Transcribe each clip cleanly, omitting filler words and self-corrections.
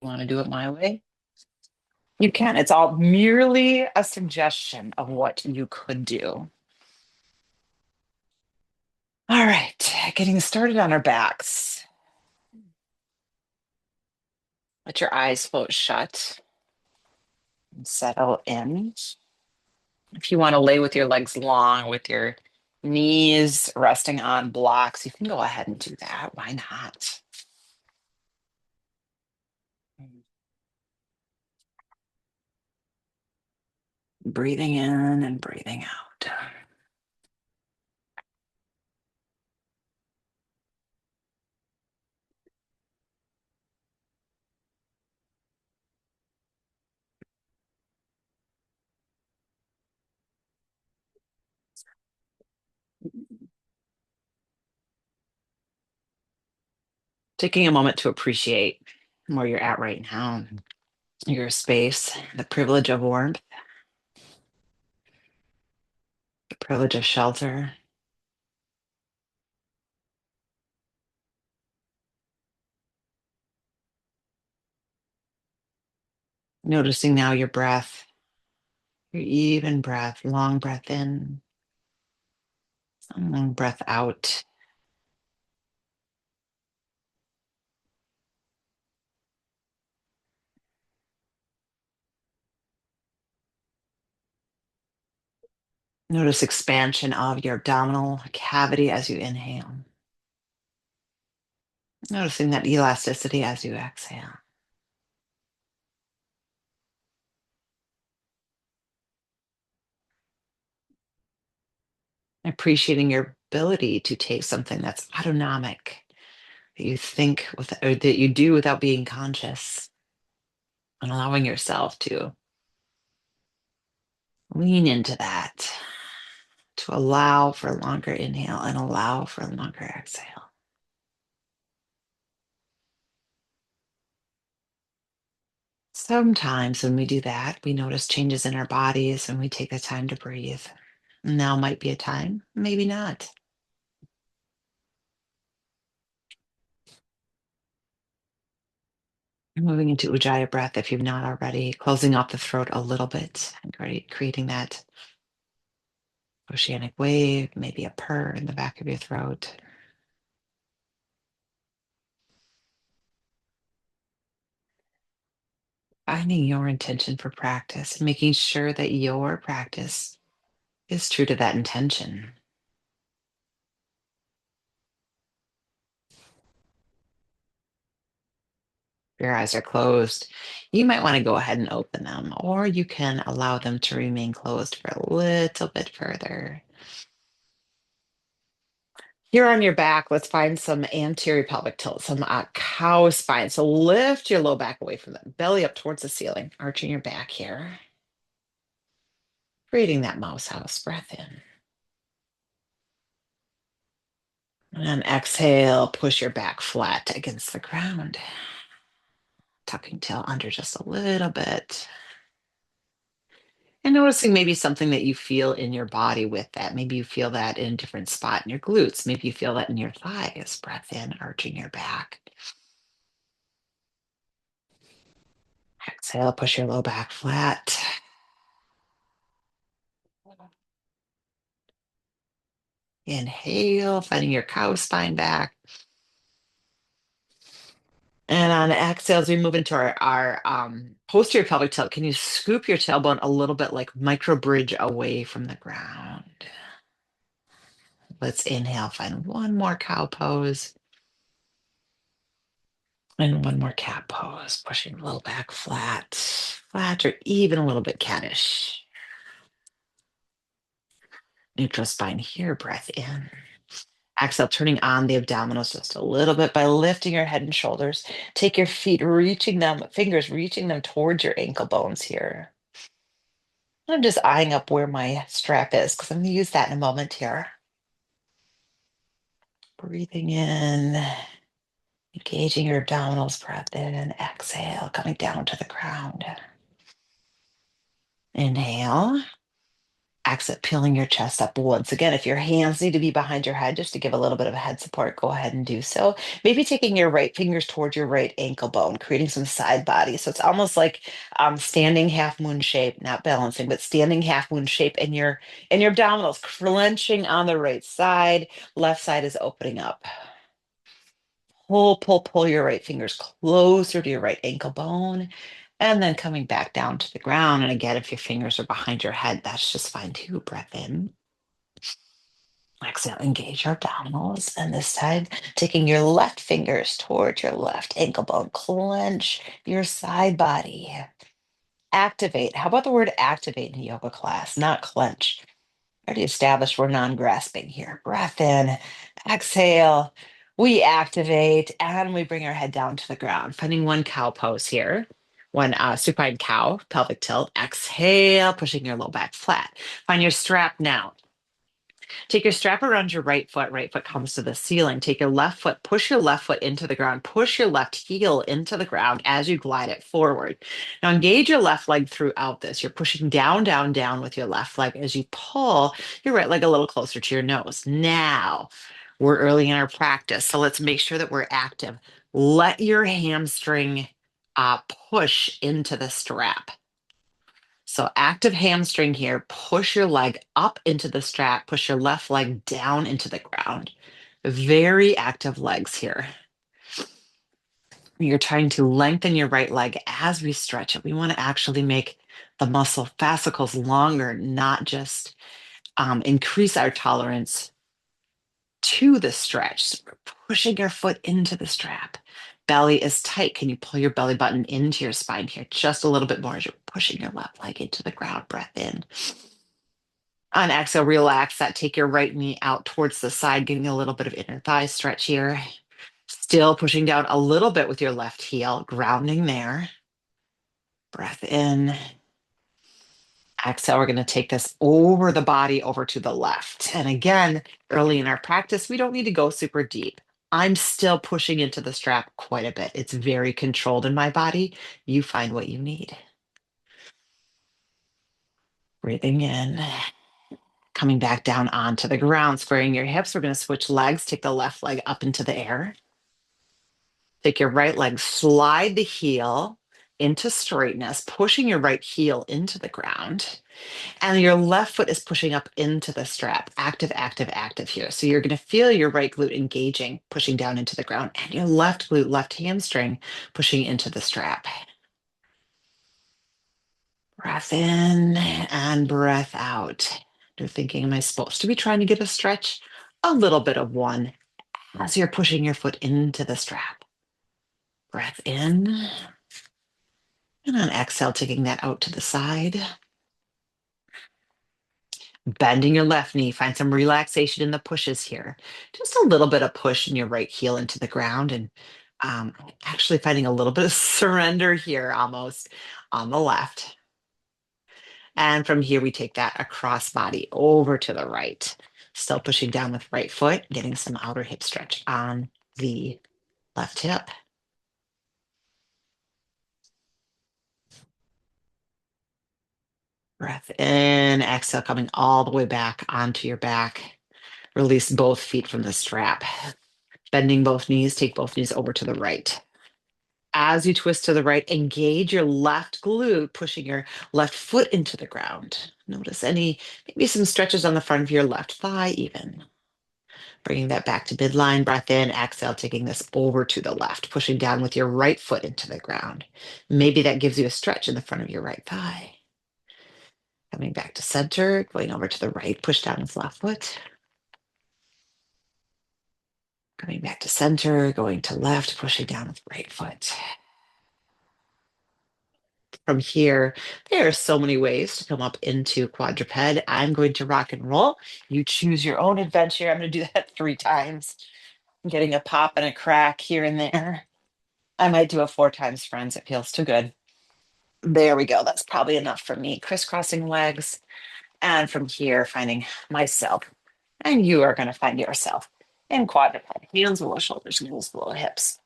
Want to do it my way? You can. It's all merely a suggestion of what you could do. All right, getting started on our backs. Let your eyes float shut and settle in. If you want to lay with your legs long, with your knees resting on blocks, you can go ahead and do that. Why not? Breathing in and breathing out. Taking a moment to appreciate where you're at right now, your space, the privilege of warmth, the privilege of shelter. Noticing now your breath, your even breath, long breath in, long breath out. Notice expansion of your abdominal cavity as you inhale. Noticing that elasticity as you exhale. Appreciating your ability to take something that's autonomic, that you think with, or that you do without being conscious, and allowing yourself to lean into that, to allow for a longer inhale and allow for a longer exhale. Sometimes when we do that, we notice changes in our bodies when we take the time to breathe. Now might be a time, maybe not. Moving into Ujjayi breath if you've not already, closing off the throat a little bit and creating that oceanic wave, maybe a purr in the back of your throat. Finding your intention for practice and making sure that your practice is true to that intention. If your eyes are closed, you might want to go ahead and open them, or you can allow them to remain closed for a little bit further. Here on your back, let's find some anterior pelvic tilt, some cow spine. So lift your low back away from the belly up towards the ceiling, arching your back here. Creating that mouse house breath in. And on exhale, push your back flat against the ground. Tucking tail under just a little bit. And noticing maybe something that you feel in your body with that. Maybe you feel that in a different spot in your glutes. Maybe you feel that in your thighs. Breath in, arching your back. Exhale, push your low back flat. Inhale, finding your cow spine back. And on exhale, as we move into our posterior pelvic tilt, can you scoop your tailbone a little bit like micro bridge away from the ground? Let's inhale, find one more cow pose. And one more cat pose, pushing a little back flat, flat, or even a little bit cattish. Neutral spine here, breath in. Exhale, turning on the abdominals just a little bit by lifting your head and shoulders. Take your feet, fingers reaching them towards your ankle bones here. I'm just eyeing up where my strap is because I'm going to use that in a moment here. Breathing in, engaging your abdominals, breath in, and exhale, coming down to the ground. Inhale. Exit, peeling your chest up once again. If your hands need to be behind your head just to give a little bit of a head support, go ahead and do so. Maybe taking your right fingers towards your right ankle bone, creating some side body. So it's almost like standing half moon shape, not balancing, but standing half moon shape, and your abdominals clenching on the right side. Left side is opening up. Pull your right fingers closer to your right ankle bone, and then coming back down to the ground. And again, if your fingers are behind your head, that's just fine too. Breath in. Exhale, engage your abdominals. And this time, taking your left fingers towards your left ankle bone, clench your side body. Activate. How about the word activate in yoga class, not clench? Already established we're non-grasping here. Breath in, exhale. We activate and we bring our head down to the ground, finding one cow pose here. One supine cow, pelvic tilt. Exhale, pushing your low back flat. Find your strap now. Take your strap around your right foot comes to the ceiling. Take your left foot, push your left foot into the ground, push your left heel into the ground as you glide it forward. Now engage your left leg throughout this. You're pushing down, down, down with your left leg as you pull your right leg a little closer to your nose. Now, we're early in our practice, so let's make sure that we're active. Let your hamstring push into the strap. So active hamstring here, push your leg up into the strap, push your left leg down into the ground. Very active legs here. You're trying to lengthen your right leg as we stretch it. We want to actually make the muscle fascicles longer, not just increase our tolerance to the stretch. So we're pushing your foot into the strap. Belly is tight. Can you pull your belly button into your spine here just a little bit more as you're pushing your left leg into the ground? Breath in. On exhale, relax that. Take your right knee out towards the side, getting a little bit of inner thigh stretch here. Still pushing down a little bit with your left heel, grounding there. Breath in. Exhale, we're going to take this over the body over to the left. And again, early in our practice, we don't need to go super deep. I'm still pushing into the strap quite a bit. It's very controlled in my body. You find what you need. Breathing in. Coming back down onto the ground, squaring your hips. We're going to switch legs. Take the left leg up into the air. Take your right leg, slide the heel into straightness, pushing your right heel into the ground. And your left foot is pushing up into the strap. Active, active, active here. So you're going to feel your right glute engaging, pushing down into the ground, and your left glute, left hamstring, pushing into the strap. Breath in and breath out. You're thinking, am I supposed to be trying to get a stretch? A little bit of one as you're pushing your foot into the strap. Breath in. And on exhale, taking that out to the side. Bending your left knee. Find some relaxation in the pushes here. Just a little bit of push in your right heel into the ground, and actually finding a little bit of surrender here almost on the left. And from here, we take that across body over to the right. Still pushing down with right foot, getting some outer hip stretch on the left hip. Breath in, exhale, coming all the way back onto your back. Release both feet from the strap. Bending both knees, take both knees over to the right. As you twist to the right, engage your left glute, pushing your left foot into the ground. Notice maybe some stretches on the front of your left thigh even. Bringing that back to midline, breath in, exhale, taking this over to the left, pushing down with your right foot into the ground. Maybe that gives you a stretch in the front of your right thigh. Coming back to center, going over to the right, push down with left foot. Coming back to center, going to left, pushing down with right foot. From here, there are so many ways to come up into quadruped. I'm going to rock and roll. You choose your own adventure. I'm going to do that 3 times. I'm getting a pop and a crack here and there. I might do it 4 times, friends. It feels too good. There we go. That's probably enough for me. Crisscrossing legs. And from here, finding myself. And you are going to find yourself in quadruped. Hands below shoulders, knees below hips.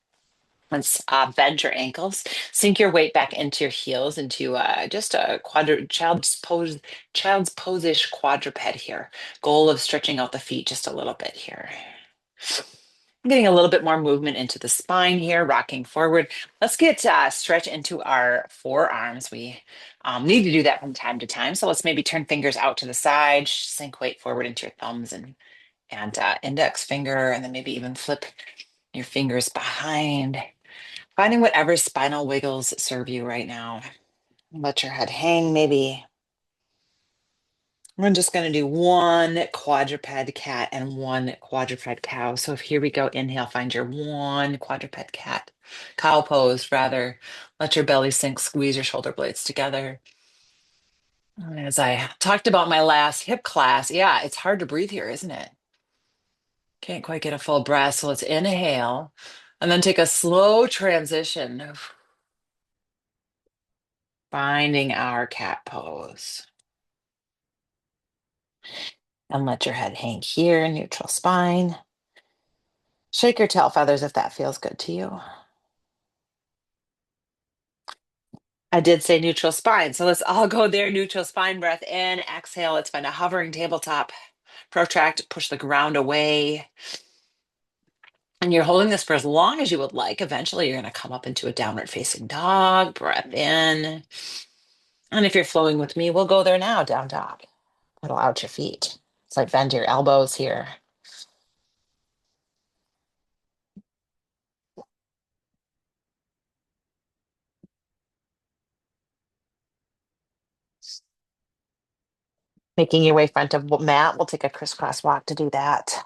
Let's bend your ankles, sink your weight back into your heels into just a child's pose-ish quadruped here. Goal of stretching out the feet just a little bit here. Getting a little bit more movement into the spine here, rocking forward. Let's get stretch into our forearms. We need to do that from time to time. So let's maybe turn fingers out to the side, sink weight forward into your thumbs and index finger, and then maybe even flip your fingers behind. Finding whatever spinal wiggles serve you right now. Let your head hang, maybe. We're just going to do one quadruped cat and one quadruped cow. So if here we go, inhale, find your one quadruped cat, cow pose rather. Let your belly sink, squeeze your shoulder blades together. And as I talked about my last hip class, yeah, it's hard to breathe here, isn't it? Can't quite get a full breath. So let's inhale and then take a slow transition, finding our cat pose. And let your head hang here, neutral spine. Shake your tail feathers if that feels good to you. I did say neutral spine, so let's all go there. Neutral spine, breath in, exhale. Let's find a hovering tabletop. Protract, push the ground away. And you're holding this for as long as you would like. Eventually, you're going to come up into a downward facing dog. Breath in. And if you're flowing with me, we'll go there now, down dog. Pedal out your feet. It's like bend your elbows here. Making your way front of mat. We'll take a crisscross walk to do that.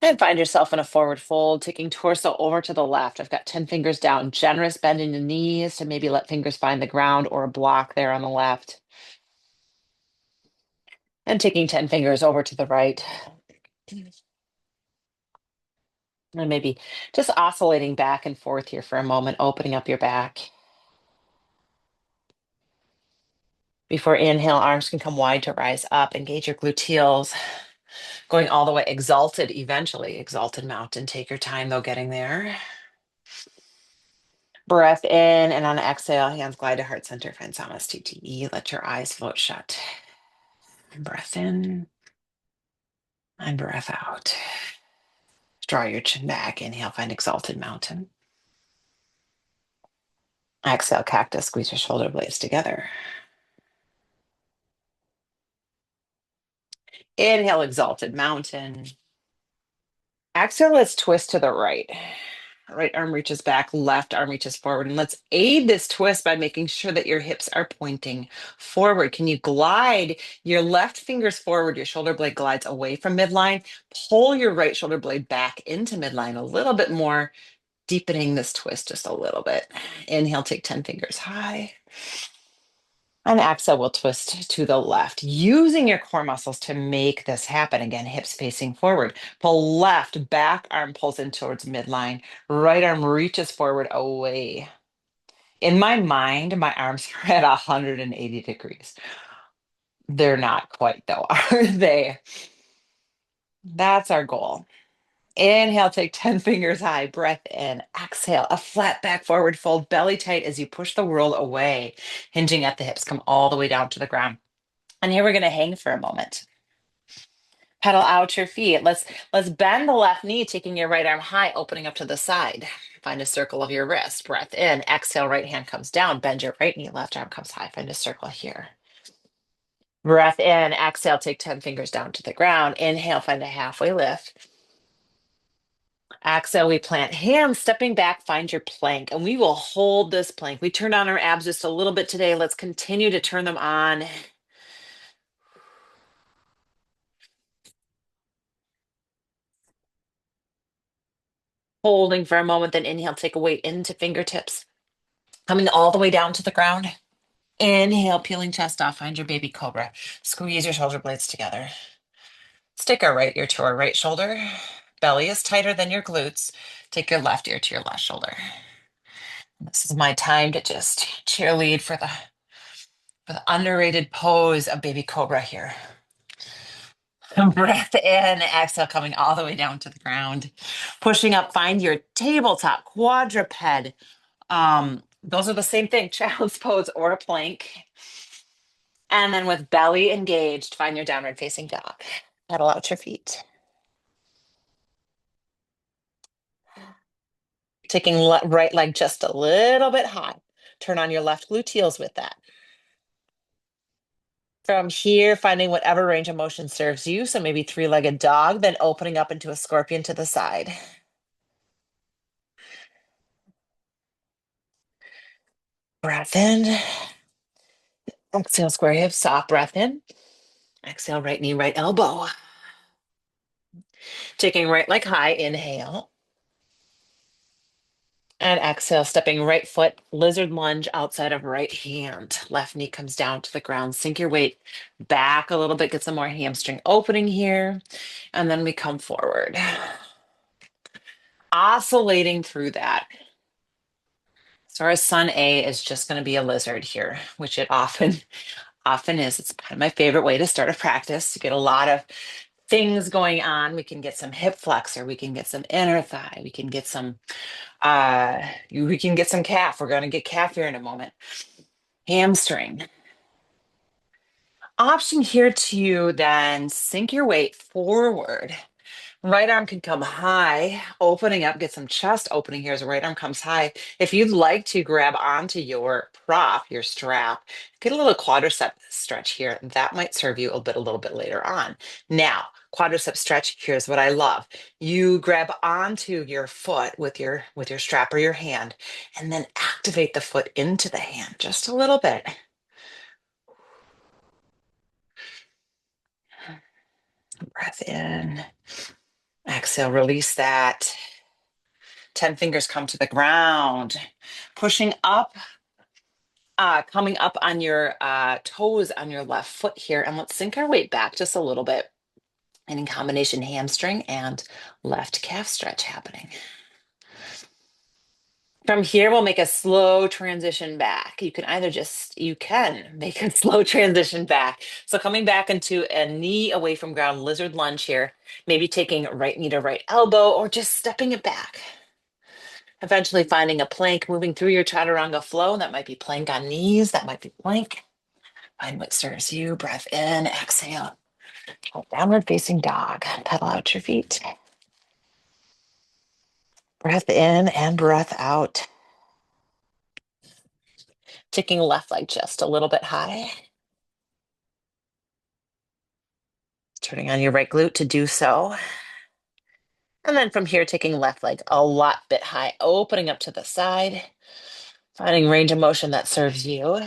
And find yourself in a forward fold, taking torso over to the left. I've got 10 fingers down, generous bend in the knees to maybe let fingers find the ground or a block there on the left. And taking 10 fingers over to the right. And maybe just oscillating back and forth here for a moment, opening up your back. Before inhale, arms can come wide to rise up. Engage your gluteals. Going all the way, exalted eventually, exalted mountain. Take your time though getting there. Breath in, and on exhale, hands glide to heart center, find Samastiti. Let your eyes float shut. Breath in and breath out. Draw your chin back. Inhale, find exalted mountain. Exhale, cactus. Squeeze your shoulder blades together. Inhale, exalted mountain. Exhale, let's twist to the right. Right arm reaches back, left arm reaches forward. And let's aid this twist by making sure that your hips are pointing forward. Can you glide your left fingers forward? Your shoulder blade glides away from midline. Pull your right shoulder blade back into midline a little bit more, deepening this twist just a little bit. Inhale, take 10 fingers high. And exhale, we'll twist to the left, using your core muscles to make this happen. Again, hips facing forward. Pull left, back arm pulls in towards midline. Right arm reaches forward away. In my mind, my arms are at 180 degrees. They're not quite, though, are they? That's our goal. Inhale, take 10 fingers high, breath in. Exhale, a flat back forward fold, belly tight as you push the world away, hinging at the hips. Come all the way down to the ground. And here we're going to hang for a moment. Pedal out your feet. Let's bend the left knee, taking your right arm high, opening up to the side. Find a circle of your wrist. Breath in. Exhale, right hand comes down. Bend your right knee, left arm comes high. Find a circle here. Breath in. Exhale, take 10 fingers down to the ground. Inhale, find a halfway lift. Exhale, we plant hands, stepping back, find your plank, and we will hold this plank. We turned on our abs just a little bit today. Let's continue to turn them on. Holding for a moment, then inhale, take a weight into fingertips. Coming all the way down to the ground. Inhale, peeling chest off, find your baby cobra. Squeeze your shoulder blades together. Stick our right ear to our right shoulder. Belly is tighter than your glutes. Take your left ear to your left shoulder. This is my time to just cheerlead for the underrated pose of baby cobra here. Breath in, exhale, coming all the way down to the ground. Pushing up, find your tabletop, quadruped. Those are the same thing, child's pose or a plank. And then with belly engaged, find your downward facing dog. Pedal out your feet. Taking right leg just a little bit high. Turn on your left gluteals with that. From here, finding whatever range of motion serves you. So maybe three-legged dog, then opening up into a scorpion to the side. Breath in. Exhale, square hips, soft breath in. Exhale, right knee, right elbow. Taking right leg high, inhale. And exhale, stepping right foot, lizard lunge outside of right hand. Left knee comes down to the ground. Sink your weight back a little bit, get some more hamstring opening here. And then we come forward. Oscillating through that. So our sun A is just going to be a lizard here, which it often is. It's kind of my favorite way to start a practice to get a lot of things going on. We can get some hip flexor, we can get some inner thigh, we can get some we can get some calf. We're going to get calf here in a moment. Hamstring. Option here to then sink your weight forward. Right arm can come high, opening up, get some chest opening here as the right arm comes high. If you'd like to grab onto your prop, your strap, get a little quadricep stretch here. That might serve you a little bit later on. Now, quadricep stretch, here's what I love. You grab onto your foot with your strap or your hand, and then activate the foot into the hand just a little bit. Breath in. Exhale, release that. 10 fingers come to the ground. Pushing up, coming up on your toes on your left foot here. And let's sink our weight back just a little bit. And in combination, hamstring and left calf stretch happening. From here, we'll make a slow transition back. You can make a slow transition back. So coming back into a knee away from ground, lizard lunge here, maybe taking right knee to right elbow or just stepping it back. Eventually finding a plank, moving through your chaturanga flow. That might be plank on knees, that might be plank. Find what serves you. Breath in, exhale. Downward facing dog. Pedal out your feet. Breath in and breath out. Taking left leg just a little bit high. Turning on your right glute to do so. And then from here, taking left leg a lot bit high, opening up to the side. Finding range of motion that serves you.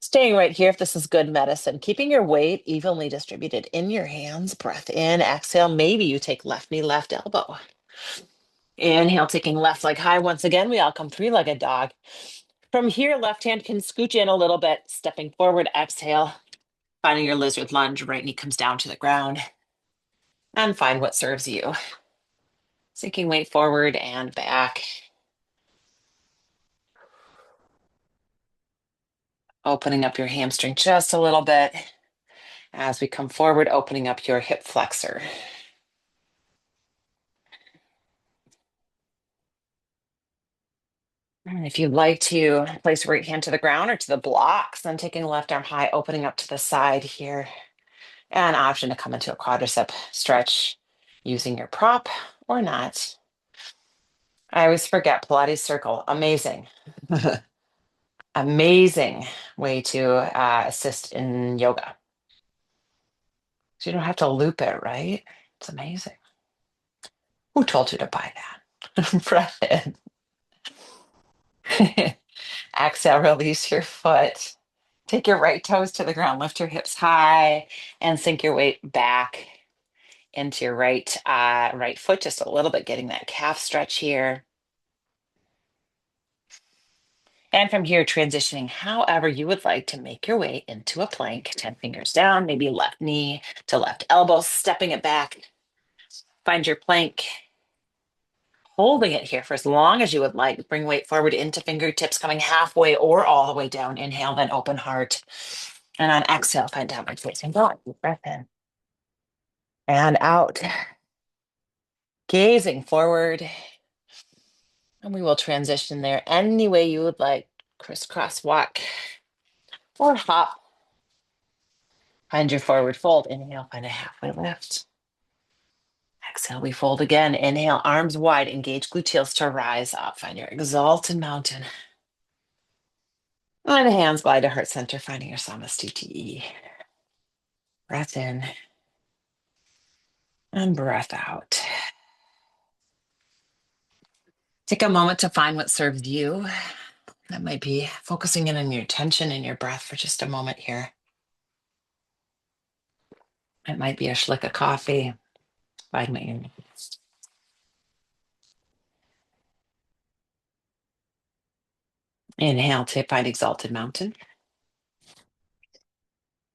Staying right here if this is good medicine, keeping your weight evenly distributed in your hands. Breath in, exhale. Maybe you take left knee, left elbow. Inhale, taking left leg high. Once again, we all come three-legged dog. From here, left hand can scooch in a little bit, stepping forward, exhale. Finding your lizard lunge, right knee comes down to the ground. And find what serves you. Sinking weight forward and back. Opening up your hamstring just a little bit. As we come forward, opening up your hip flexor. And if you'd like to place right hand to the ground or to the blocks, then taking left arm high, opening up to the side here. An option to come into a quadricep stretch using your prop or not. I always forget Pilates circle. Amazing. Amazing way to assist in yoga. So you don't have to loop it, right? It's amazing. Who told you to buy that? Breath in. Exhale, release your foot. Take your right toes to the ground, lift your hips high, and sink your weight back into your right foot just a little bit, getting that calf stretch here. And from here, transitioning however you would like to make your way into a plank. 10 fingers down, maybe left knee to left elbow, stepping it back. Find your plank, holding it here for as long as you would like. Bring weight forward into fingertips, coming halfway or all the way down. Inhale, then open heart. And on exhale, find downward facing dog. Deep breath in. and out. Gazing forward. And we will transition there any way you would like. Crisscross walk or hop. Find your forward fold. Inhale, find a halfway lift. Exhale, we fold again. Inhale, arms wide, engage gluteals to rise up. Find your exalted mountain. And hands glide to heart center, finding your Samastiti. Breath in and breath out. Take a moment to find what serves you. That might be focusing in on your attention and your breath for just a moment here. It might be a schlick of coffee. Find what you need. Inhale to find exalted mountain.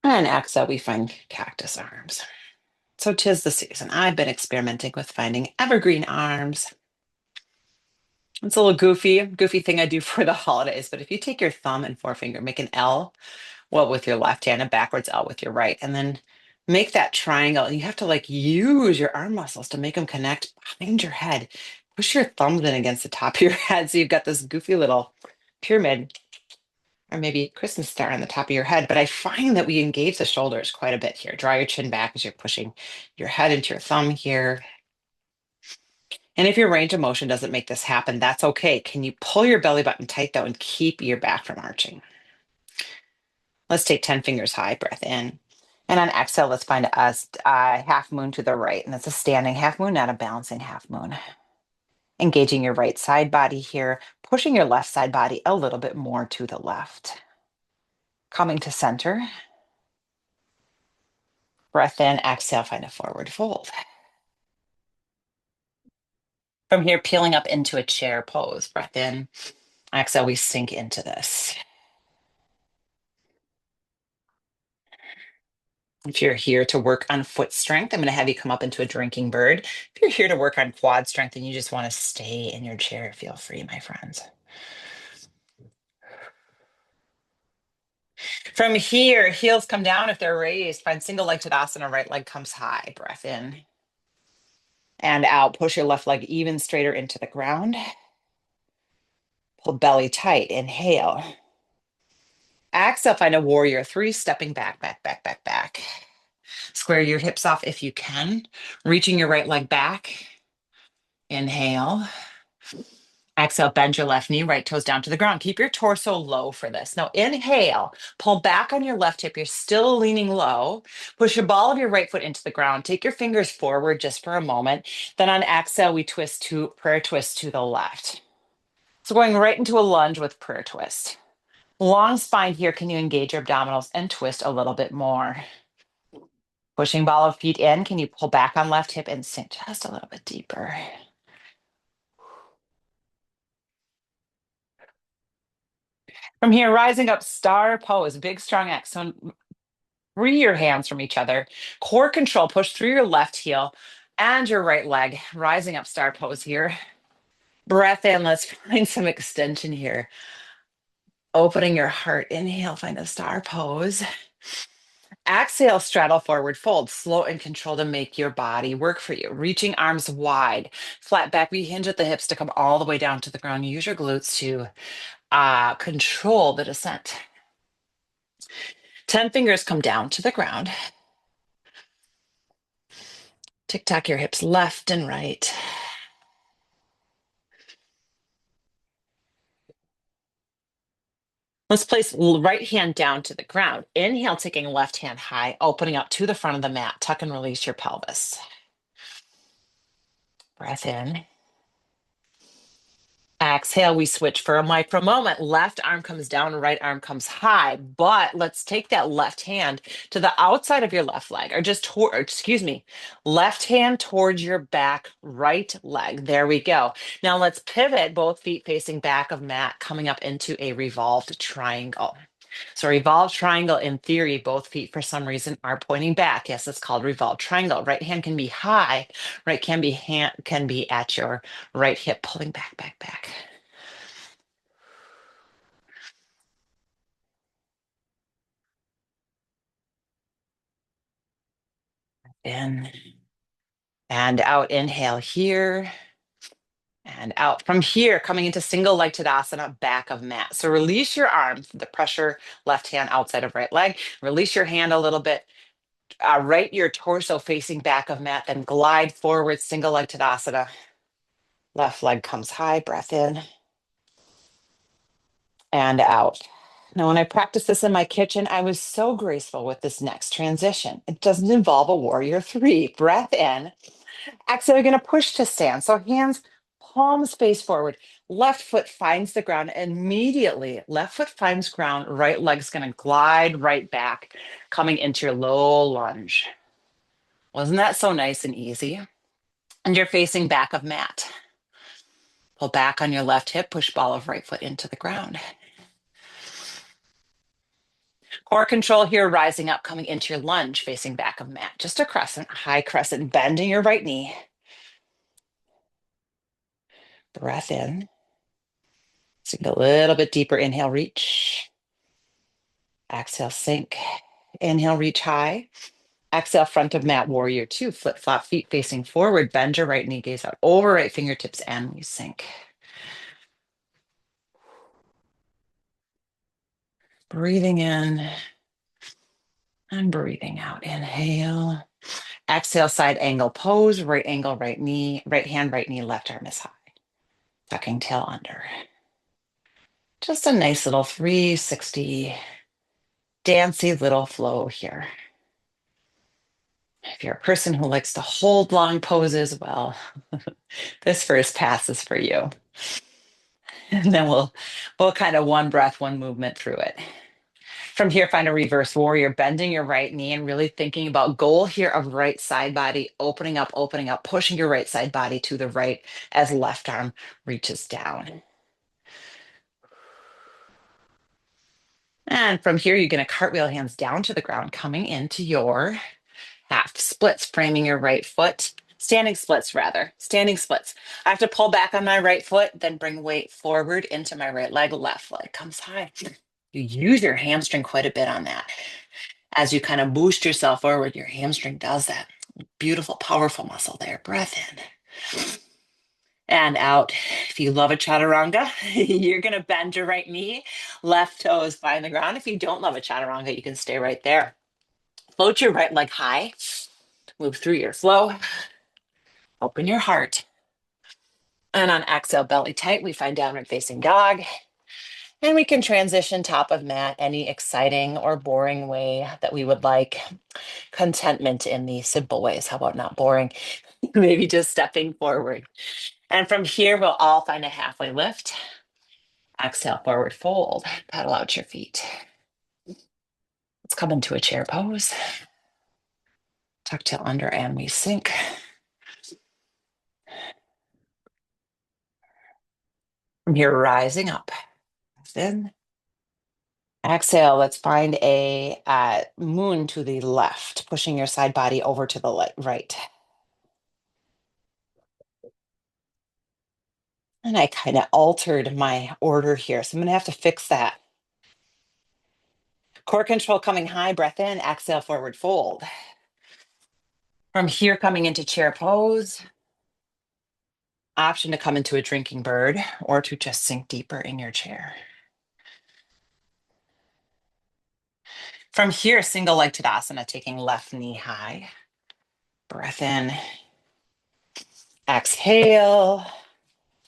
And exhale, we find cactus arms. So 'tis the season. I've been experimenting with finding evergreen arms. It's a little goofy thing I do for the holidays. But if you take your thumb and forefinger, make an L, well, with your left hand, and backwards L with your right, and then make that triangle. You have to like use your arm muscles to make them connect behind your head. Push your thumbs in against the top of your head. So you've got this goofy little pyramid or maybe Christmas star on the top of your head. But I find that we engage the shoulders quite a bit here. Draw your chin back as you're pushing your head into your thumb here. And if your range of motion doesn't make this happen, that's okay. Can you pull your belly button tight though and keep your back from arching? Let's take 10 fingers high, breath in. And on exhale, let's find a half moon to the right. And it's a standing half moon, not a balancing half moon. Engaging your right side body here, pushing your left side body a little bit more to the left. Coming to center. Breath in, exhale, find a forward fold. From here, peeling up into a chair pose. Breath in, exhale, we sink into this. If you're here to work on foot strength, I'm going to have you come up into a drinking bird. If you're here to work on quad strength and you just want to stay in your chair, feel free, my friends. From here, heels come down if they're raised. Find single leg Tadasana, right leg comes high. Breath in and out. Push your left leg even straighter into the ground. Pull belly tight. Inhale. Exhale, find a warrior three, stepping back, back, back, back, back. Square your hips off if you can. Reaching your right leg back. Inhale. Exhale, bend your left knee, right toes down to the ground. Keep your torso low for this. Now inhale, pull back on your left hip. You're still leaning low. Push your ball of your right foot into the ground. Take your fingers forward just for a moment. Then on exhale, we twist to prayer twist to the left. So going right into a lunge with prayer twist. Long spine here. Can you engage your abdominals and twist a little bit more? Pushing ball of feet in. Can you pull back on left hip and sink just a little bit deeper? From here, rising up, star pose, big strong X. So free your hands from each other. Core control, push through your left heel and your right leg. Rising up, star pose here. Breath in, let's find some extension here. Opening your heart, inhale, find a star pose. Exhale, straddle forward fold, slow and control to make your body work for you. Reaching arms wide, flat back, we hinge at the hips to come all the way down to the ground. Use your glutes to control the descent. 10 fingers come down to the ground. Tick tock your hips left and right. Let's place right hand down to the ground. Inhale, taking left hand high, opening up to the front of the mat. Tuck and release your pelvis. Breath in. Exhale, we switch for a micro moment. Left arm comes down, right arm comes high. But let's take that left hand to the outside of your left leg, or just toward, excuse me, left hand towards your back, right leg. There we go. Now let's pivot, both feet facing back of mat, coming up into a revolved triangle. So revolved triangle, in theory, both feet for some reason are pointing back. Yes, it's called revolved triangle. Right hand can be high, right can be at your right hip, pulling back, back, back. In And out, inhale here and out. From here, coming into single leg Tadasana, back of mat. So release your arms, the pressure, left hand outside of right leg. Release your hand a little bit. Right your torso facing back of mat, then glide forward, single leg Tadasana. Left leg comes high, breath in and out. Now, when I practiced this in my kitchen, I was so graceful with this next transition. It doesn't involve a warrior three. Breath in. Exhale, you're going to push to stand. So hands, palms face forward. Left foot finds the ground immediately. Left foot finds ground. Right leg's going to glide right back, coming into your low lunge. Wasn't that so nice and easy? And you're facing back of mat. Pull back on your left hip, push ball of right foot into the ground. Core control here, rising up, coming into your lunge, facing back of mat. Just a crescent, high crescent, bending your right knee. Breath in. Sink a little bit deeper. Inhale, reach. Exhale, sink. Inhale, reach high. Exhale, front of mat, warrior two. Flip flop, feet facing forward. Bend your right knee, gaze out over right fingertips, and we sink. Breathing in and breathing out. Inhale. Exhale, side angle pose, right angle, right knee, right hand, right knee, left arm is high. Tucking tail under. Just a nice little 360 dancy little flow here. If you're a person who likes to hold long poses, well, this first pass is for you. And then we'll kind of one breath, one movement through it. From here, find a reverse warrior, bending your right knee and really thinking about goal here of right side body, opening up, pushing your right side body to the right as left arm reaches down. And from here, you're going to cartwheel hands down to the ground, coming into your half splits, framing your right foot. Standing splits, rather. Standing splits. I have to pull back on my right foot, then bring weight forward into my right leg. Left leg comes high. You use your hamstring quite a bit on that. As you kind of boost yourself forward, your hamstring does that. Beautiful, powerful muscle there. Breath in and out. If you love a chaturanga, you're going to bend your right knee, left toes find the ground. If you don't love a chaturanga, you can stay right there. Float your right leg high, move through your flow, open your heart. And on exhale, belly tight, we find downward facing dog. And we can transition top of mat any exciting or boring way that we would like. Contentment in the simple ways. How about not boring? Maybe just stepping forward. And from here, we'll all find a halfway lift. Exhale, forward fold. Paddle out your feet. Let's come into a chair pose. Tuck tail under and we sink. From here, rising up. Then exhale, let's find a moon to the left, pushing your side body over to the right. And I kind of altered my order here, so I'm going to have to fix that. Core control coming high, breath in, exhale, forward fold. From here, coming into chair pose. Option to come into a drinking bird or to just sink deeper in your chair. From here, single leg Tadasana, taking left knee high. Breath in. Exhale.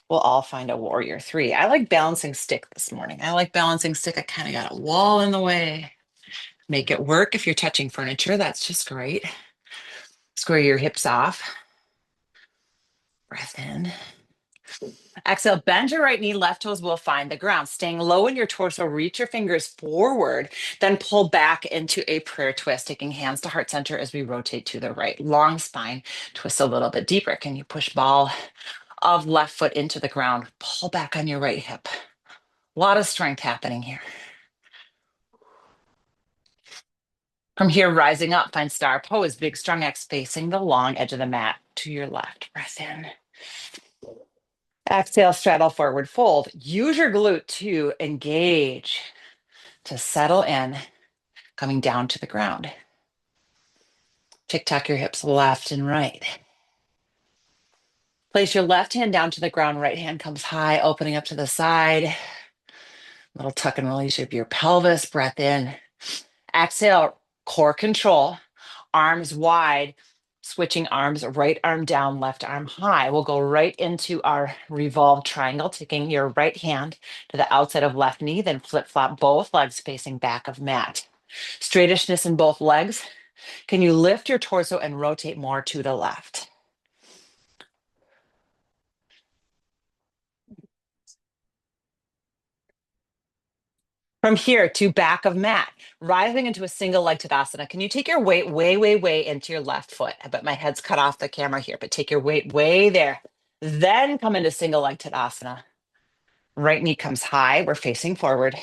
We'll all find a warrior three. I like balancing stick this morning. I like balancing stick. I kind of got a wall in the way. Make it work. If you're touching furniture, that's just great. Square your hips off. Breath in. Exhale, bend your right knee, left toes will find the ground. Staying low in your torso, reach your fingers forward, then pull back into a prayer twist, taking hands to heart center as we rotate to the right. Long spine, twist a little bit deeper. Can you push ball of left foot into the ground? Pull back on your right hip. A lot of strength happening here. From here, rising up, find star pose, big strong X facing the long edge of the mat to your left. Breath in. Exhale, straddle forward fold. Use your glute to engage, to settle in, coming down to the ground. Tick tock your hips left and right. Place your left hand down to the ground, right hand comes high, opening up to the side. Little tuck and release of your pelvis, breath in. Exhale, core control, arms wide, switching arms, right arm down, left arm high. We'll go right into our revolved triangle, taking your right hand to the outside of left knee, then flip flop both legs facing back of mat. Straightishness in both legs. Can you lift your torso and rotate more to the left? From here to back of mat, rising into a single leg Tadasana. Can you take your weight way, way, way into your left foot? I bet my head's cut off the camera here, but take your weight way there. Then come into single leg Tadasana. Right knee comes high. We're facing forward.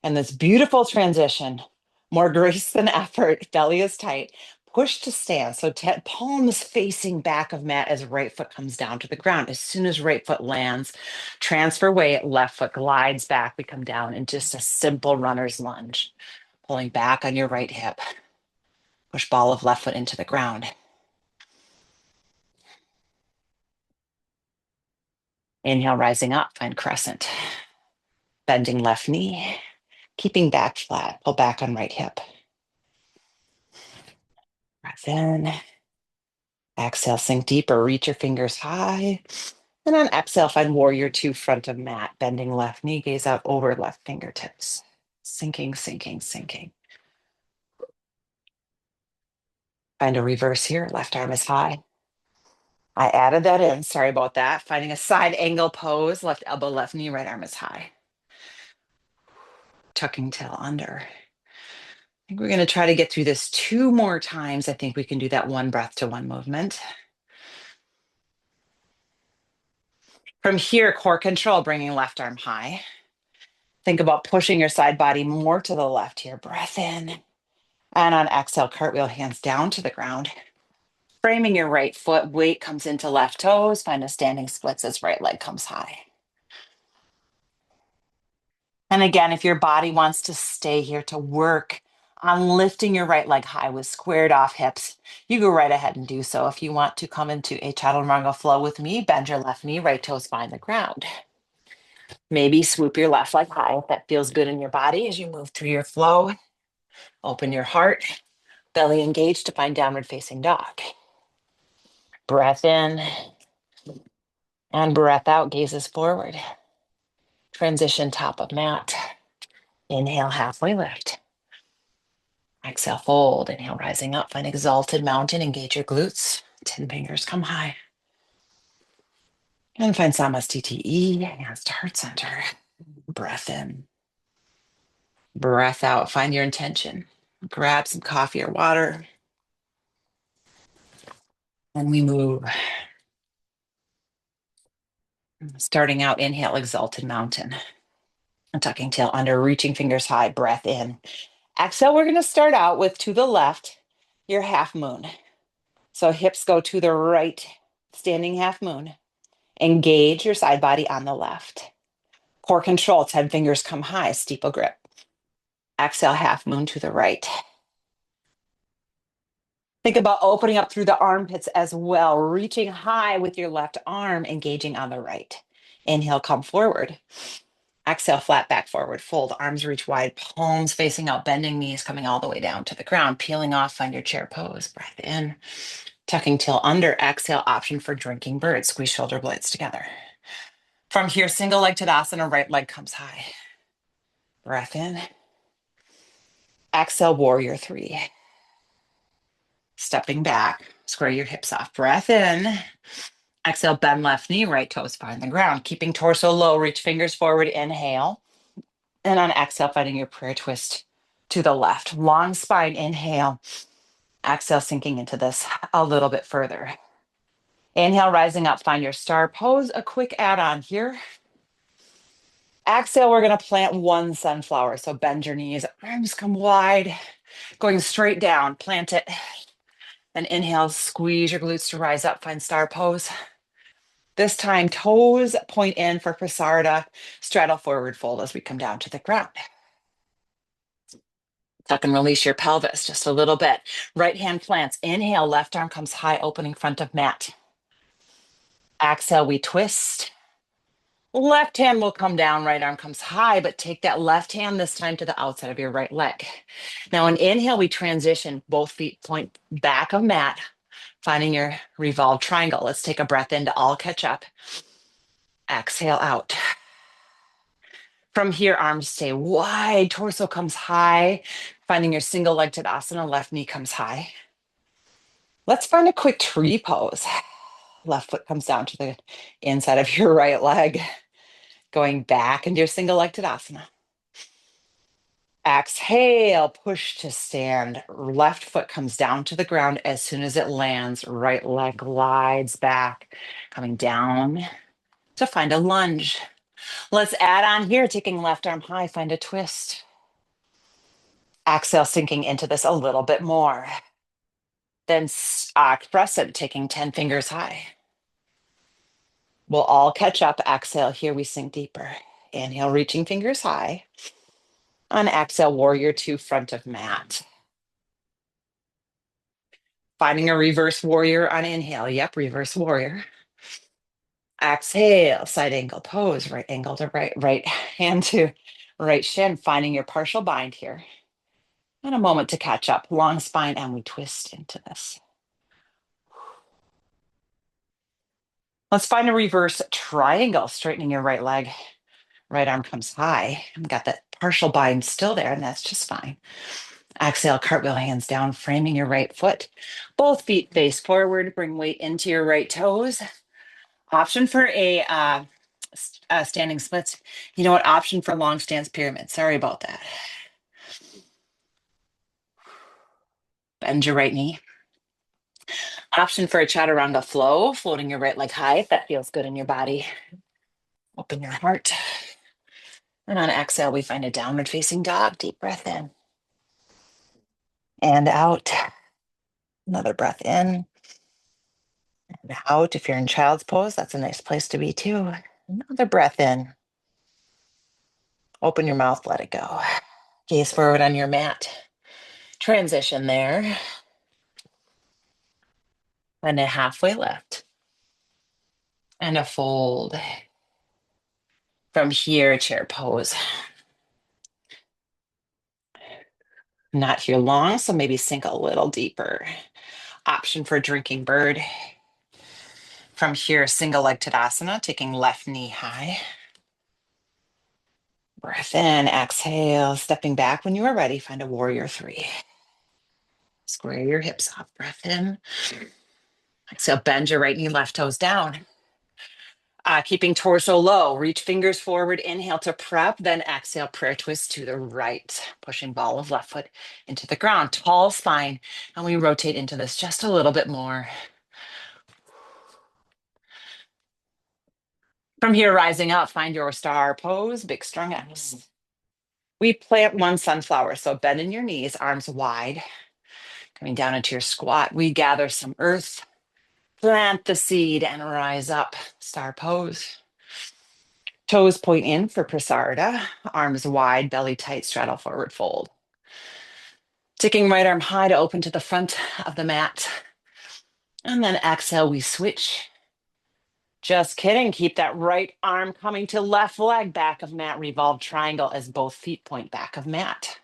And this beautiful transition, more grace than effort, belly is tight. Push to stand. So palms facing back of mat as right foot comes down to the ground. As soon as right foot lands, transfer weight, left foot glides back. We come down in just a simple runner's lunge. Pulling back on your right hip. Push ball of left foot into the ground. Inhale, rising up, find crescent. Bending left knee, keeping back flat. Pull back on right hip. Breath in. Exhale, sink deeper, reach your fingers high. And on exhale, find warrior two, front of mat, bending left knee, gaze out over left fingertips. Sinking, sinking, sinking. Find a reverse here, left arm is high. I added that in, sorry about that. Finding a side angle pose, left elbow, left knee, right arm is high. Tucking tail under. I think we're gonna try to get through this 2 more times. I think we can do that one breath to one movement. From here, core control, bringing left arm high. Think about pushing your side body more to the left here. Breath in. And on exhale, cartwheel, hands down to the ground. Framing your right foot, weight comes into left toes. Find a standing splits as right leg comes high. And again, if your body wants to stay here to work on lifting your right leg high with squared off hips, you go right ahead and do so. If you want to come into a chaturanga flow with me, bend your left knee, right toes find the ground. Maybe swoop your left leg high if that feels good in your body as you move through your flow. Open your heart, belly engaged to find downward facing dog. Breath in and breath out, gazes forward. Transition top of mat. Inhale, halfway lift. Exhale, fold. Inhale, rising up. Find exalted mountain. Engage your glutes. 10 fingers come high. And find Samastiti, hands to heart center. Breath in. Breath out. Find your intention. Grab some coffee or water. And we move. Starting out, inhale, exalted mountain. Tucking tail under, reaching fingers high, breath in. Exhale, we're going to start out with to the left, your half moon. So hips go to the right, standing half moon. Engage your side body on the left. Core control, 10 fingers come high, steeple grip. Exhale, half moon to the right. Think about opening up through the armpits as well, reaching high with your left arm, engaging on the right. Inhale, come forward. Exhale, flat back forward, fold, arms reach wide, palms facing out, bending knees coming all the way down to the ground, peeling off, find your chair pose, breath in, tucking tail under, exhale, option for drinking bird, squeeze shoulder blades together. From here, single leg Tadasana, right leg comes high. Breath in. Exhale, warrior three. Stepping back, square your hips off, breath in. Exhale, bend left knee, right toes find the ground, keeping torso low, reach fingers forward, inhale. And on exhale, finding your prayer twist to the left. Long spine, inhale. Exhale, sinking into this a little bit further. Inhale, rising up, find your star pose. A quick add-on here. Exhale, we're going to plant one sunflower. So bend your knees, arms come wide, going straight down, plant it. Then inhale, squeeze your glutes to rise up, find star pose. This time, toes point in for Prasarada, straddle forward fold as we come down to the ground. Tuck and release your pelvis just a little bit. Right hand plants. Inhale, left arm comes high, opening front of mat. Exhale, we twist. Left hand will come down, right arm comes high, but take that left hand this time to the outside of your right leg. Now, on inhale, we transition, both feet point back of mat, finding your revolved triangle. Let's take a breath in to all catch up. Exhale out. From here, arms stay wide, torso comes high, finding your single leg Tadasana, left knee comes high. Let's find a quick tree pose. Left foot comes down to the inside of your right leg, going back into your single leg Tadasana. Exhale, push to stand. Left foot comes down to the ground as soon as it lands. Right leg glides back, coming down to find a lunge. Let's add on here, taking left arm high, find a twist. Exhale, sinking into this a little bit more. Then crescent, taking 10 fingers high. We'll all catch up. Exhale, here we sink deeper. Inhale, reaching fingers high. On exhale, warrior two, front of mat. Finding a reverse warrior on inhale. Yep, reverse warrior. Exhale, side angle pose, right angle to right hand to right shin, finding your partial bind here. And a moment to catch up. Long spine, and we twist into this. Let's find a reverse triangle, straightening your right leg. Right arm comes high. I've got that partial bind still there, and that's just fine. Exhale, cartwheel hands down, framing your right foot. Both feet face forward. Bring weight into your right toes. Option for a standing splits. You know what? Option for long stance pyramid. Sorry about that. Bend your right knee. Option for a chaturanga flow, floating your right leg high if that feels good in your body. Open your heart. And on exhale, we find a downward facing dog. Deep breath in and out. Another breath in and out. If you're in child's pose, that's a nice place to be too. Another breath in. Open your mouth, let it go. Gaze forward on your mat. Transition there. And a halfway lift. And a fold. From here, chair pose. Not here long, so maybe sink a little deeper. Option for drinking bird. From here, single leg Tadasana, taking left knee high. Breath in, exhale, stepping back when you are ready, find a warrior three. Square your hips up, breath in. Exhale, bend your right knee, left toes down. Keeping torso low, reach fingers forward, inhale to prep, then exhale, prayer twist to the right, pushing ball of left foot into the ground, tall spine, and we rotate into this just a little bit more. From here, rising up, find your star pose, big strong X. We plant one sunflower, so bend in your knees, arms wide, coming down into your squat. We gather some earth, plant the seed, and rise up, star pose. Toes point in for Prasarada, arms wide, belly tight, straddle forward fold. Taking right arm high to open to the front of the mat. And then exhale, we switch. Just kidding. Keep that right arm coming to left leg, back of mat, revolve triangle as both feet point back of mat.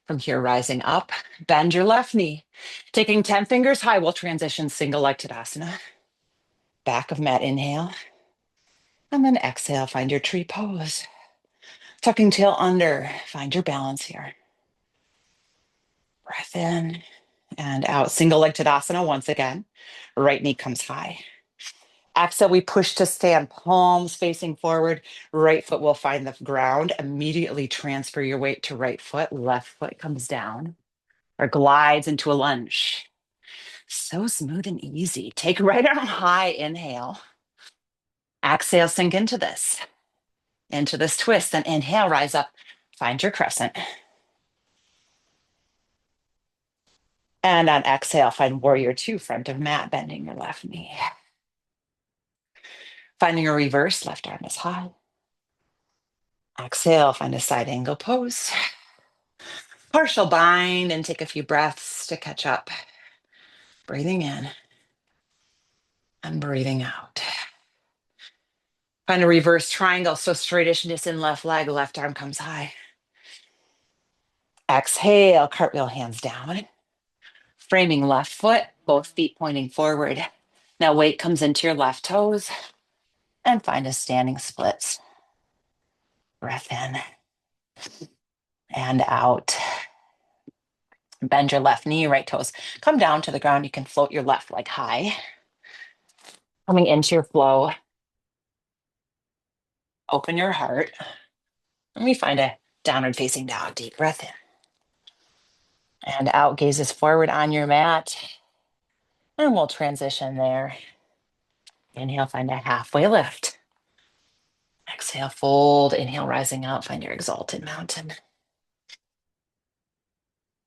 From here, rising up, bend your left knee. Taking 10 fingers high, we'll transition single leg Tadasana. Back of mat, inhale. And then exhale, find your tree pose. Tucking tail under, find your balance here. Breath in and out. Single leg Tadasana once again. Right knee comes high. Exhale, we push to stand, palms facing forward. Right foot will find the ground. Immediately transfer your weight to right foot. Left foot comes down or glides into a lunge. So smooth and easy. Take right arm high, inhale. Exhale, sink into this twist. Then inhale, rise up, find your crescent. And on exhale, find warrior two, front of mat, bending your left knee. Finding a reverse, left arm is high. Exhale, find a side angle pose. Partial bind and take a few breaths to catch up. Breathing in and breathing out. Find a reverse triangle. So straightishness in left leg, left arm comes high. Exhale, cartwheel hands down. Framing left foot, both feet pointing forward. Now weight comes into your left toes and find a standing split. Breath in and out. Bend your left knee, right toes. Come down to the ground. You can float your left leg high. Coming into your flow. Open your heart. And we find a downward facing dog. Deep breath in. And out, gazes forward on your mat. And we'll transition there. Inhale, find a halfway lift. Exhale, fold. Inhale, rising up. Find your exalted mountain.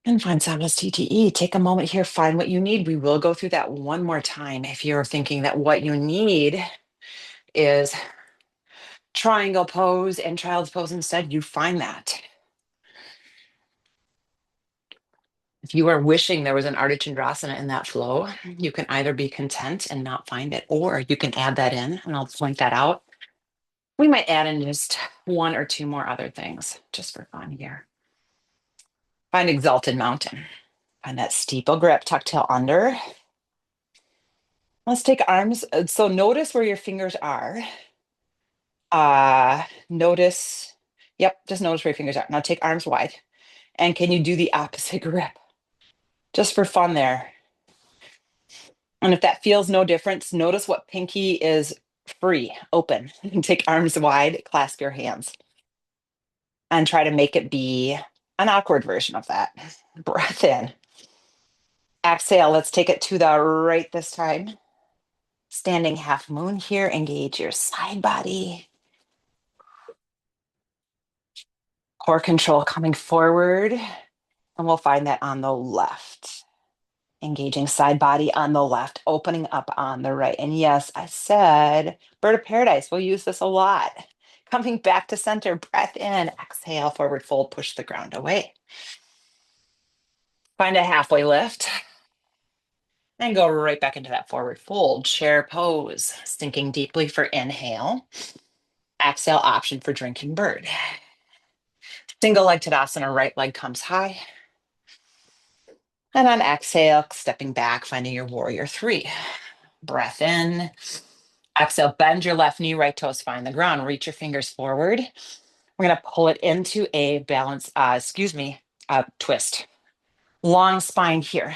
And find Sabbath TTE. Take a moment here, find what you need. We will go through that one more time. If you're thinking that what you need is triangle pose and child's pose instead, you find that. If you are wishing there was an Ardha Chandrasana in that flow, you can either be content and not find it, or you can add that in, and I'll point that out. We might add in just one or two more other things just for fun here. Find exalted mountain. Find that steeple grip, tuck tail under. Let's take arms. So notice where your fingers are. Notice, yep, just notice where your fingers are. Now take arms wide. And can you do the opposite grip? Just for fun there. And if that feels no difference, notice what pinky is free, open. Take arms wide, clasp your hands. And try to make it be an awkward version of that. Breath in. Exhale, let's take it to the right this time. Standing half moon here, engage your side body. Core control coming forward, and we'll find that on the left. Engaging side body on the left, opening up on the right. And yes, I said bird of paradise. We'll use this a lot. Coming back to center, breath in, exhale, forward fold, push the ground away. Find a halfway lift. And go right back into that forward fold, chair pose, sinking deeply for inhale. Exhale, option for drinking bird. Single leg Tadasana, right leg comes high. And on exhale, stepping back, finding your warrior three. Breath in. Exhale, bend your left knee, right toes find the ground. Reach your fingers forward. We're going to pull it into a balance, twist. Long spine here.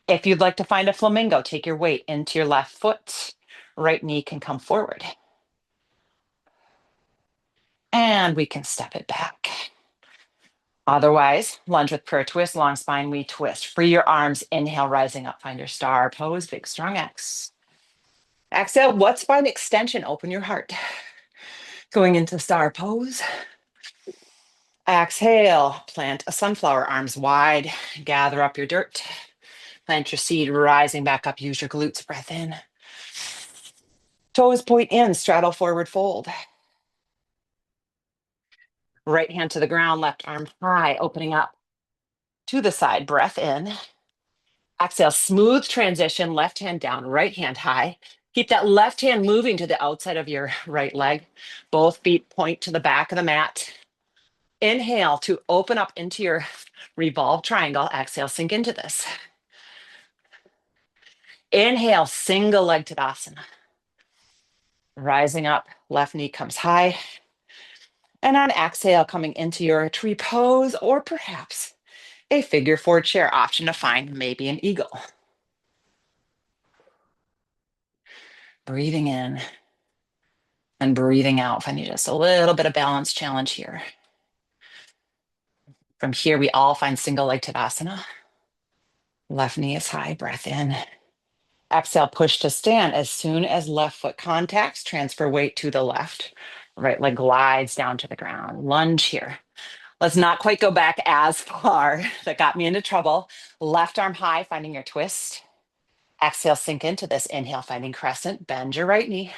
If you'd like to find a flamingo, take your weight into your left foot. Right knee can come forward. And we can step it back. Otherwise, lunge with prayer twist, long spine, we twist. Free your arms, inhale, rising up, find your star pose, big strong X. Exhale, what's spine extension, open your heart. Going into star pose. Exhale, plant a sunflower, arms wide, gather up your dirt. Plant your seed, rising back up, use your glutes, breath in. Toes point in, straddle forward fold. Right hand to the ground, left arm high, opening up to the side, breath in. Exhale, smooth transition, left hand down, right hand high. Keep that left hand moving to the outside of your right leg. Both feet point to the back of the mat. Inhale to open up into your revolve triangle. Exhale, sink into this. Inhale, single leg Tadasana. Rising up, left knee comes high. And on exhale, coming into your tree pose, or perhaps a figure four chair, option to find maybe an eagle. Breathing in and breathing out. Finding just a little bit of balance challenge here. From here, we all find single leg Tadasana. Left knee is high, breath in. Exhale, push to stand. As soon as left foot contacts, transfer weight to the left. Right leg glides down to the ground. Lunge here. Let's not quite go back as far. That got me into trouble. Left arm high, finding your twist. Exhale, sink into this. Inhale, finding crescent. Bend your right knee.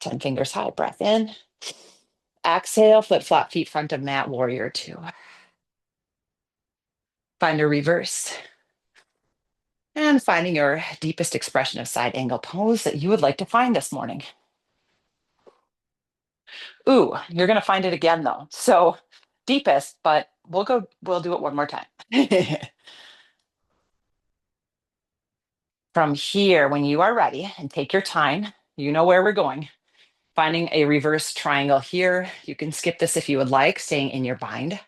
10 fingers high, breath in. Exhale, flip flop feet front of mat, warrior two. Find a reverse. And finding your deepest expression of side angle pose that you would like to find this morning. Ooh, you're gonna find it again though. So deepest, but we'll do it one more time. From here, when you are ready and take your time, you know where we're going. Finding a reverse triangle here. You can skip this if you would like, staying in your bind.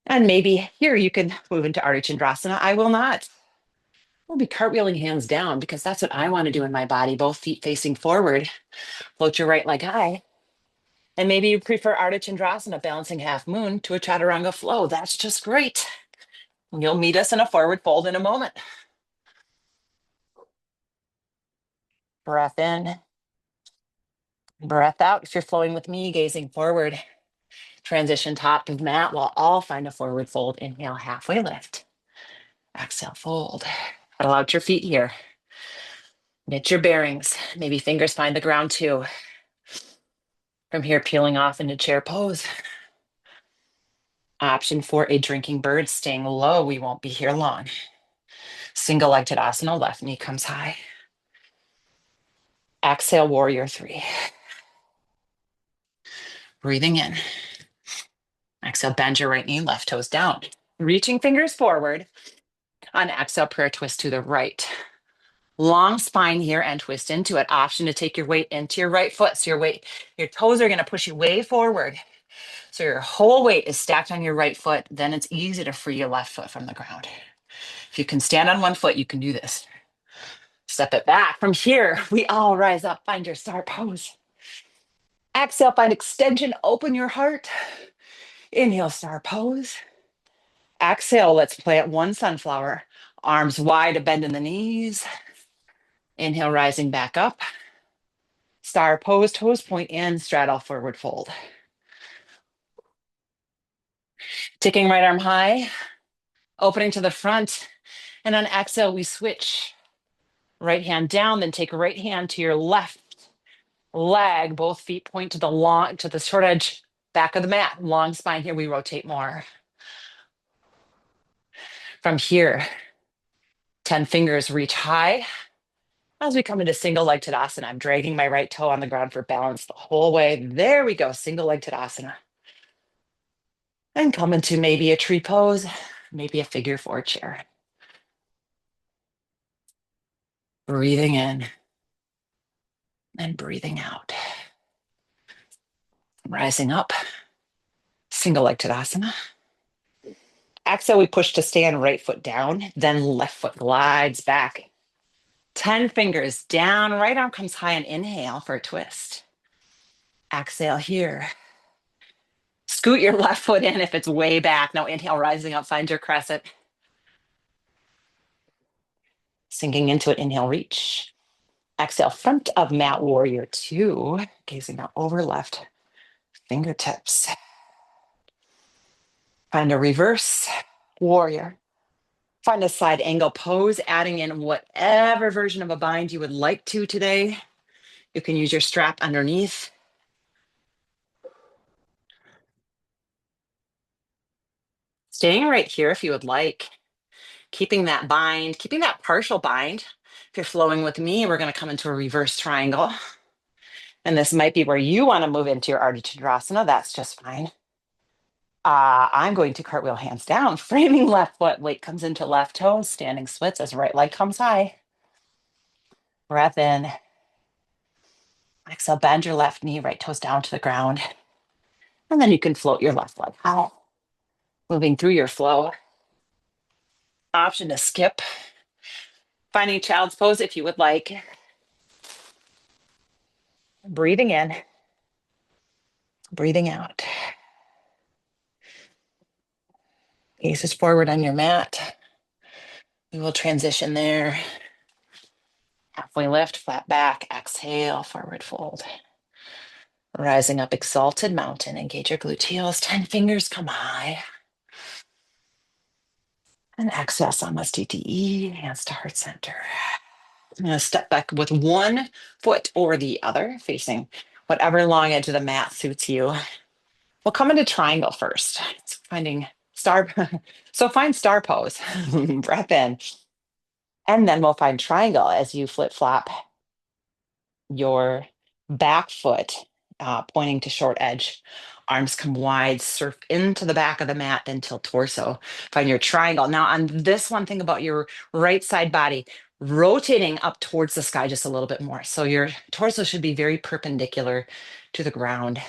And maybe here you can move into Ardha Chandrasana. I will not. We'll be cartwheeling hands down because that's what I want to do in my body, both feet facing forward. Float your right leg high. And maybe you prefer Ardha Chandrasana, balancing half moon, to a Chaturanga flow. That's just great. You'll meet us in a forward fold in a moment. Breath in, breath out. If you're flowing with me, gazing forward, transition top of mat. We'll all find a forward fold. Inhale, halfway lift. Exhale, fold. Pedal out your feet here. Get your bearings. Maybe fingers find the ground too. From here, peeling off into chair pose. Option for a drinking bird, staying low. We won't be here long. Single leg Tadasana, left knee comes high. Exhale, warrior three. Breathing in. Exhale, bend your right knee, left toes down. Reaching fingers forward. On exhale, prayer twist to the right. Long spine here and twist into it. Option to take your weight into your right foot. So your toes are going to push you way forward. So your whole weight is stacked on your right foot. Then it's easy to free your left foot from the ground. If you can stand on one foot, you can do this. Step it back. From here, we all rise up. Find your star pose. Exhale, find extension. Open your heart. Inhale, star pose. Exhale, let's plant one sunflower. Arms wide, a bend in the knees. Inhale, rising back up. Star pose, toes point in, straddle forward fold. Taking right arm high, opening to the front. And on exhale, we switch. Right hand down, then take right hand to your left leg. Both feet point to the short edge back of the mat. Long spine here, we rotate more. From here, 10 fingers reach high. As we come into single leg Tadasana, I'm dragging my right toe on the ground for balance the whole way. There we go, single leg Tadasana. And come into maybe a tree pose, maybe a figure four chair. Breathing in and breathing out. Rising up, single leg Tadasana. Exhale, we push to stand, right foot down, then left foot glides back. 10 fingers down, right arm comes high and inhale for a twist. Exhale here. Scoot your left foot in if it's way back. Now inhale, rising up, find your crescent. Sinking into it, inhale, reach. Exhale, front of mat, warrior two. Gazing out over left fingertips. Find a reverse warrior. Find a side angle pose, adding in whatever version of a bind you would like to today. You can use your strap underneath. Staying right here if you would like. Keeping that bind, keeping that partial bind. If you're flowing with me, we're going to come into a reverse triangle. And this might be where you want to move into your Ardha Chandrasana. That's just fine. I'm going to cartwheel hands down, framing left foot. Weight comes into left toe, standing splits as right leg comes high. Breath in. Exhale, bend your left knee, right toes down to the ground. And then you can float your left leg high. Moving through your flow. Option to skip. Finding child's pose if you would like. Breathing in. Breathing out. Gaze forward on your mat. We will transition there. Halfway lift, flat back, exhale, forward fold. Rising up, exalted mountain. Engage your gluteals. 10 fingers come high. And exhale, Samasthiti, hands to heart center. I'm going to step back with one foot or the other, facing whatever long edge of the mat suits you. We'll come into triangle first. So finding star, so find star pose. Breath in. And then we'll find triangle as you flip flop your back foot pointing to short edge. Arms come wide, surf into the back of the mat, then tilt torso. Find your triangle. Now, on this one thing about your right side body, rotating up towards the sky just a little bit more. So your torso should be very perpendicular to the ground.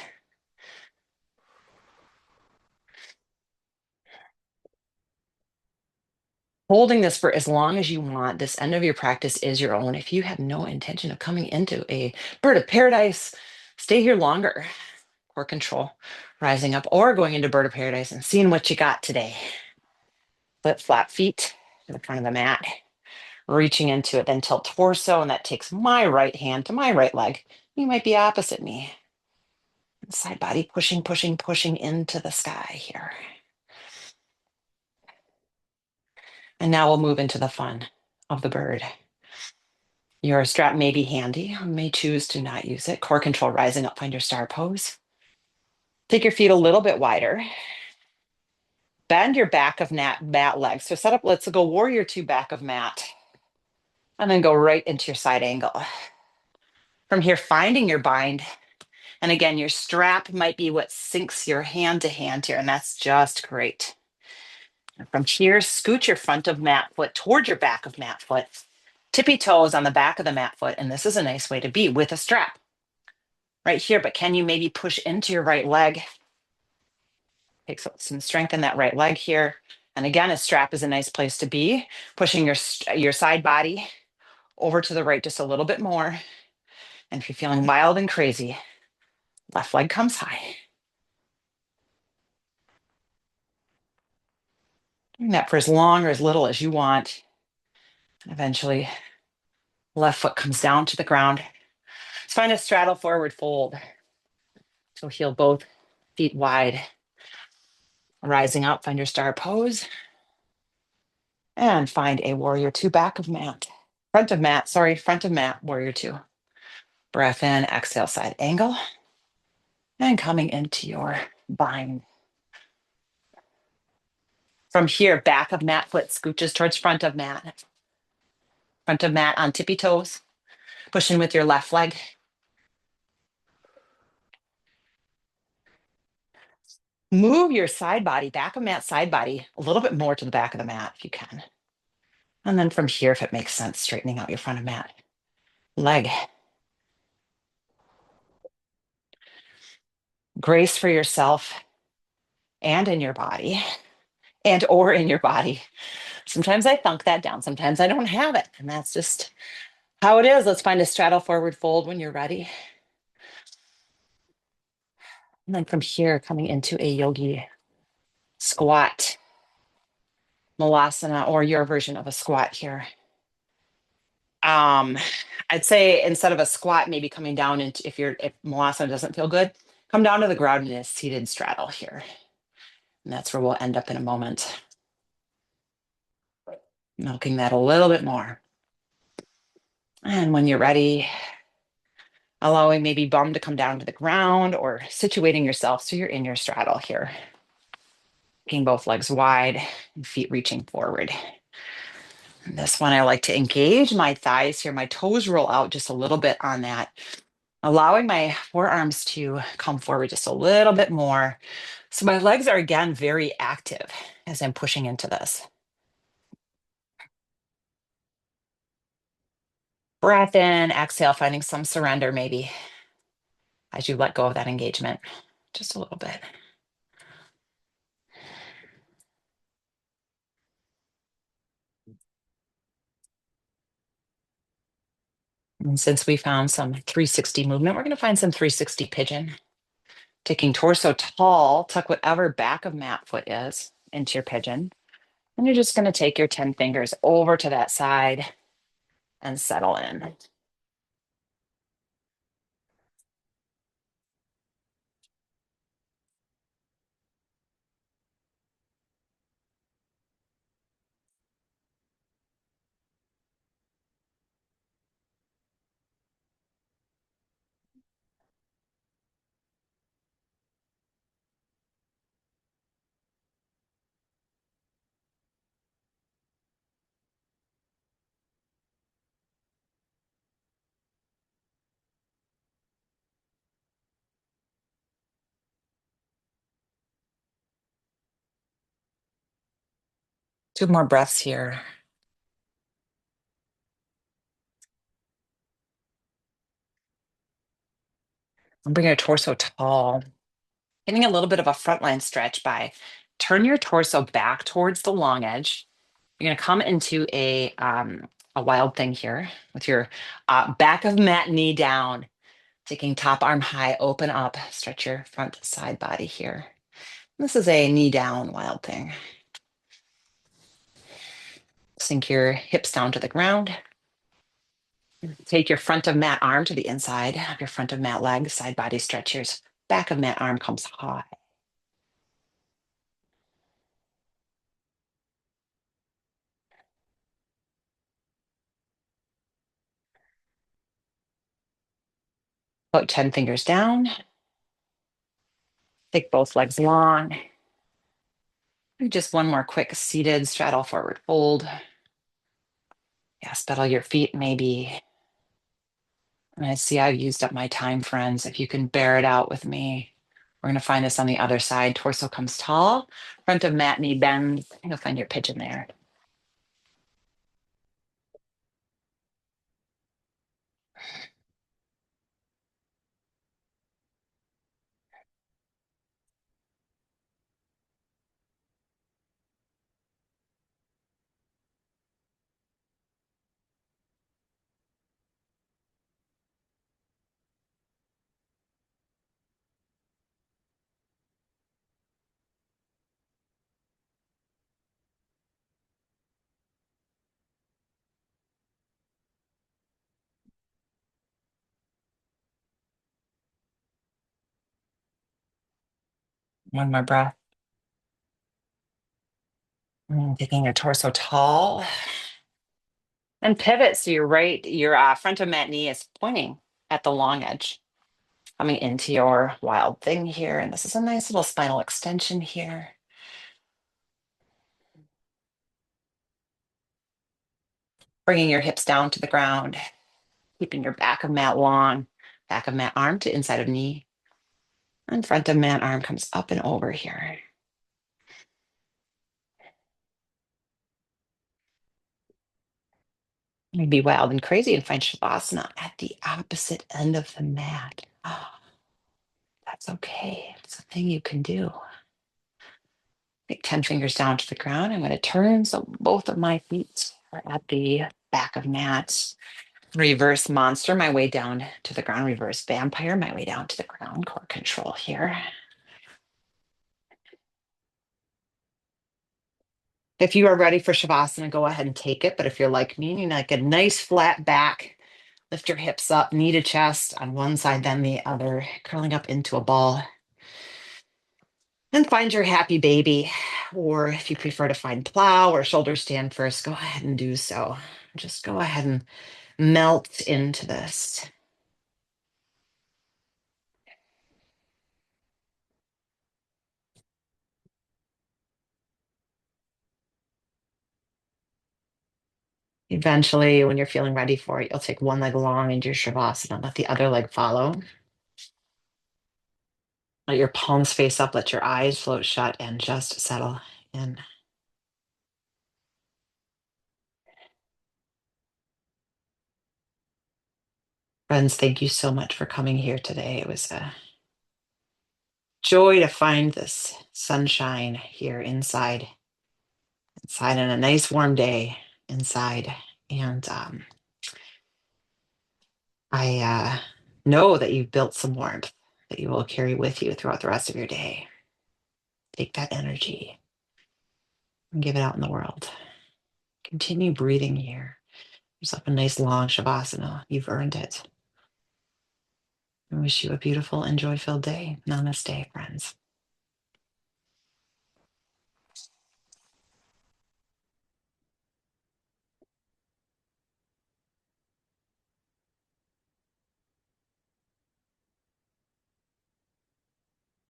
Holding this for as long as you want. This end of your practice is your own. If you have no intention of coming into a bird of paradise, stay here longer. Core control, rising up or going into bird of paradise and seeing what you got today. Flip flat feet to the front of the mat, reaching into it, then tilt torso, and that takes my right hand to my right leg. You might be opposite me. Side body pushing, pushing, pushing into the sky here. And now we'll move into the fun of the bird. Your strap may be handy. You may choose to not use it. Core control, rising up, find your star pose. Take your feet a little bit wider. Bend your back of mat legs. So set up, let's go warrior two back of mat. And then go right into your side angle. From here, finding your bind. And again, your strap might be what sinks your hand to hand here, and that's just great. And from here, scoot your front of mat foot toward your back of mat foot. Tippy toes on the back of the mat foot, and this is a nice way to be with a strap right here, but can you maybe push into your right leg? Take some strength in that right leg here. And again, a strap is a nice place to be. Pushing your side body over to the right just a little bit more. And if you're feeling wild and crazy, left leg comes high. Doing that for as long or as little as you want. And eventually, left foot comes down to the ground. Let's find a straddle forward fold. So heel both feet wide. Rising up, find your star pose. And find a warrior two back of mat. Front of mat, warrior two. Breath in, exhale, side angle. And coming into your bind. From here, back of mat, foot scooches towards front of mat. Front of mat on tippy toes. Push in with your left leg. Move your side body, back of mat, side body, a little bit more to the back of the mat if you can. And then from here, if it makes sense, straightening out your front of mat. Leg. Grace for yourself and in your body and or in your body. Sometimes I thunk that down. Sometimes I don't have it. And that's just how it is. Let's find a straddle forward fold when you're ready. And then from here, coming into a yogi squat, malasana, or your version of a squat here. I'd say instead of a squat, maybe coming down into if malasana doesn't feel good, come down to the ground in a seated straddle here. And that's where we'll end up in a moment. Milking that a little bit more. And when you're ready, allowing maybe bum to come down to the ground or situating yourself so you're in your straddle here. Keeping both legs wide and feet reaching forward. And this one, I like to engage my thighs here. My toes roll out just a little bit on that, allowing my forearms to come forward just a little bit more. So my legs are again very active as I'm pushing into this. Breath in, exhale, finding some surrender maybe as you let go of that engagement just a little bit. And since we found some 360 movement, we're going to find some 360 pigeon. Taking torso tall, tuck whatever back of mat foot is into your pigeon. And you're just going to take your 10 fingers over to that side and settle in. Two more breaths here. And bring your torso tall. Getting a little bit of a frontline stretch by turn your torso back towards the long edge. You're going to come into a wild thing here with your back of mat, knee down, taking top arm high, open up, stretch your front side body here. This is a knee down wild thing. Sink your hips down to the ground. Take your front of mat arm to the inside of your front of mat leg, side body stretch. Your back of mat arm comes high. About 10 fingers down. Take both legs long. Just one more quick seated straddle forward fold. Yes, pedal your feet maybe. And I see I've used up my time, friends. If you can bear it out with me, we're going to find this on the other side. Torso comes tall, front of mat, knee bends. You'll find your pigeon there. One more breath. Taking your torso tall. And pivot so your front of mat knee is pointing at the long edge, coming into your wild thing here. And this is a nice little spinal extension here. Bringing your hips down to the ground, keeping your back of mat long, back of mat arm to inside of knee, and front of mat arm comes up and over here. You'd be wild and crazy and find Shavasana at the opposite end of the mat. Oh, that's okay. It's a thing you can do. Take 10 fingers down to the ground. I'm going to turn so both of my feet are at the back of mat. Reverse monster, my way down to the ground. Reverse vampire, my way down to the ground. Core control here. If you are ready for Shavasana, go ahead and take it. But if you're like me, you like a nice flat back, lift your hips up, knee to chest on one side, then the other, curling up into a ball. And find your happy baby. Or if you prefer to find plow or shoulder stand first, go ahead and do so. Just go ahead and melt into this. Eventually, when you're feeling ready for it, you'll take one leg long into your Shavasana, let the other leg follow. Let your palms face up, let your eyes float shut, and just settle in. Friends, thank you so much for coming here today. It was a joy to find this sunshine here inside on a nice warm day inside. And I know that you've built some warmth that you will carry with you throughout the rest of your day. Take that energy and give it out in the world. Continue breathing here. Yourself a nice long Shavasana. You've earned it. I wish you a beautiful and joy-filled day. Namaste, friends.